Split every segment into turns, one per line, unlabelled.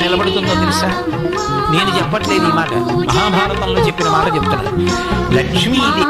నిలబడుతుందో తెలుసా? నేను చెప్పట్లేదు ఈ మాట, మహాభారతంలో చెప్పిన మాట చెప్తున్నాను. లక్ష్మీదేవి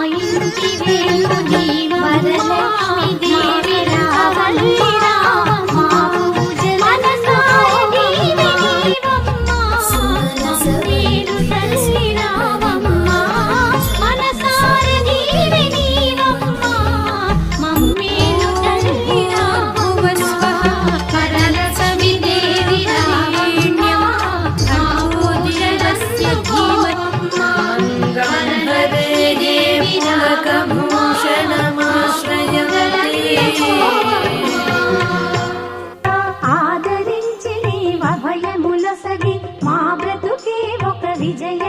ఆదరించి అభయముల సగి మా బ్రతుకే ఒక విజయ